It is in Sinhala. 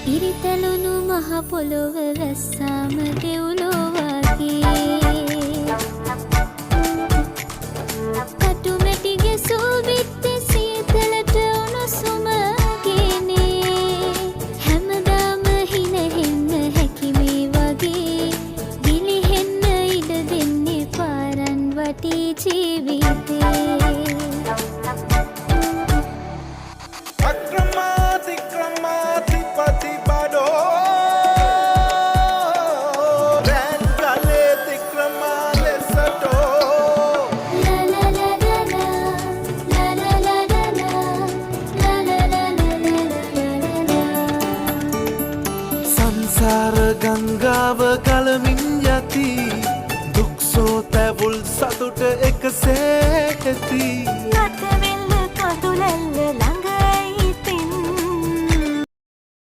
ඉරිතැලුණු මහ පොළොව වැස්සාම දෙව්ලෝ වගේ කටුමැටි ගැසූ බිත්තේ සීතලට උණුසුම ගේනේ හැමදාම හිනහෙන්න හැකි මේ වගේ ගිලිහෙන්න ඉඩ දෙන්නේ පාරන් වටී ජීවිතේ සංසාර ගංගාව කලමින් යති දුක්සෝ තැවුල් සතුට එකසේ ඇති නටවෙල්ල කඳුලැල්ල ළඟ